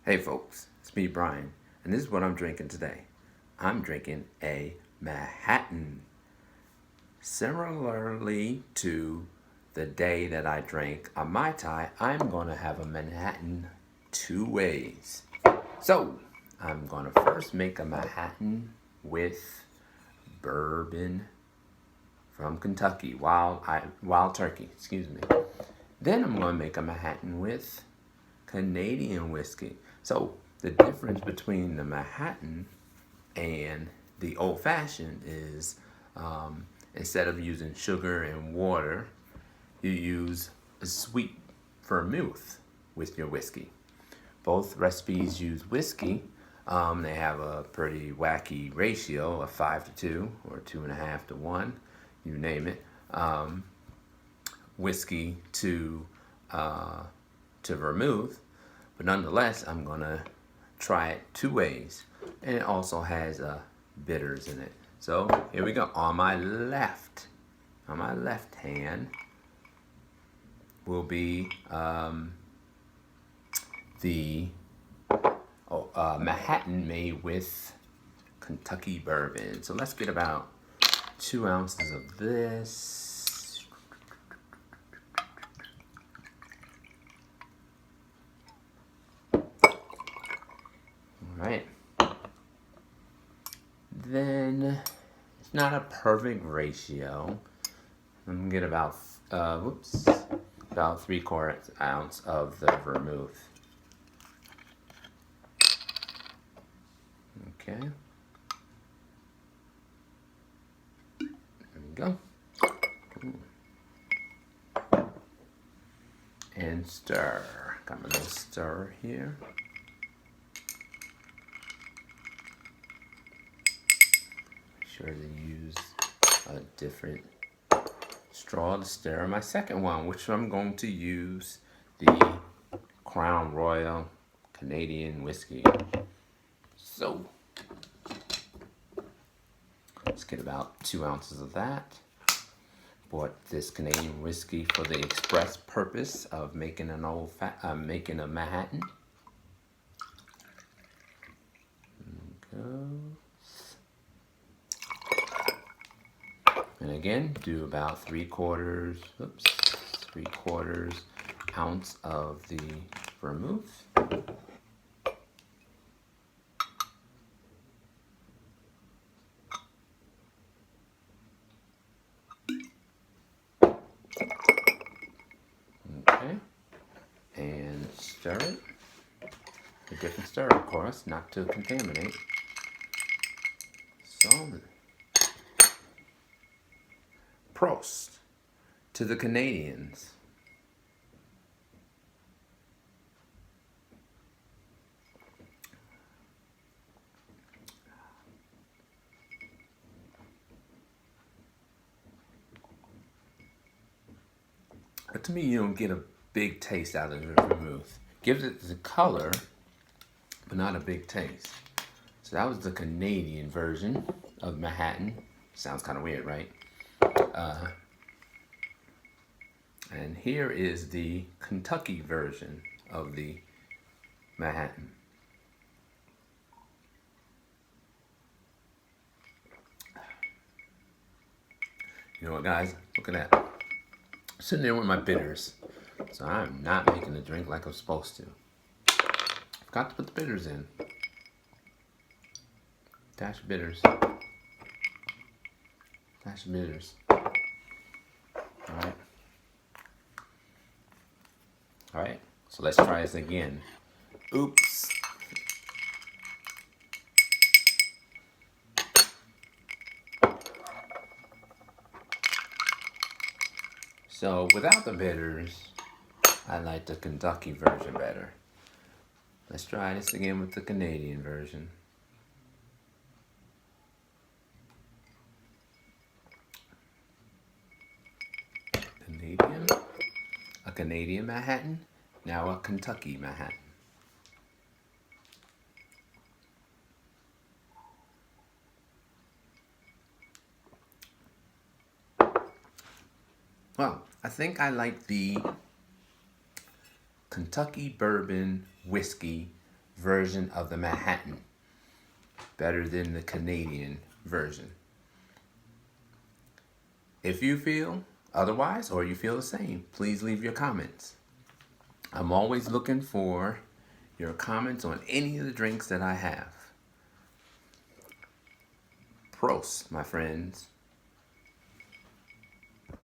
Hey folks, it's me Brian, and this is what I'm drinking today. I'm drinking a Manhattan. Similarly to the day that I drank a Mai Tai, I'm going to have a Manhattan two ways. So, I'm going to first make a Manhattan with bourbon from Kentucky, wild turkey, excuse me. Then I'm going to make a Manhattan with Canadian whiskey. So the difference between the Manhattan and the old fashioned is instead of using sugar and water, you use a sweet vermouth with your whiskey. Both recipes use whiskey. They have a pretty wacky ratio of 5 to 2 or 2.5 to 1, you name it. Whiskey to vermouth, but nonetheless, I'm gonna try it two ways, and it also has bitters in it. So here we go. On my left hand will be the Manhattan made with Kentucky bourbon. So let's get about 2 ounces of this. Right. Then it's not a perfect ratio. I'm gonna get about about 3/4 ounce of the vermouth. Okay. There we go. Ooh. And stir. Got my little stirrer here. Sure to use a different straw to stir my second one, which I'm going to use the Crown Royal Canadian whiskey. So let's get about 2 ounces of that. Bought this Canadian whiskey for the express purpose of making making a Manhattan. There we go. And again, do about 3/4 ounce of the vermouth. Okay, and stir it. A different stir, of course, not to contaminate. So, Prost to the Canadians. But to me, you don't get a big taste out of the vermouth. Gives it the color, but not a big taste. So that was the Canadian version of Manhattan. Sounds kind of weird, right? And here is the Kentucky version of the Manhattan. You know what, guys? Look at that. Sitting there with my bitters. So I'm not making the drink like I'm supposed to. Forgot to put the bitters in. Dash of bitters. Dash of bitters. Alright. Alright. So let's try this again. Oops. So without the bitters, I like the Kentucky version better. Let's try this again with the Canadian version. A Canadian Manhattan, now a Kentucky Manhattan. Well, I think I like the Kentucky bourbon whiskey version of the Manhattan. Better than the Canadian version. If you feel otherwise or you feel the same, please leave your comments. I'm always looking for your comments on any of the drinks that I have. Prost, my friends.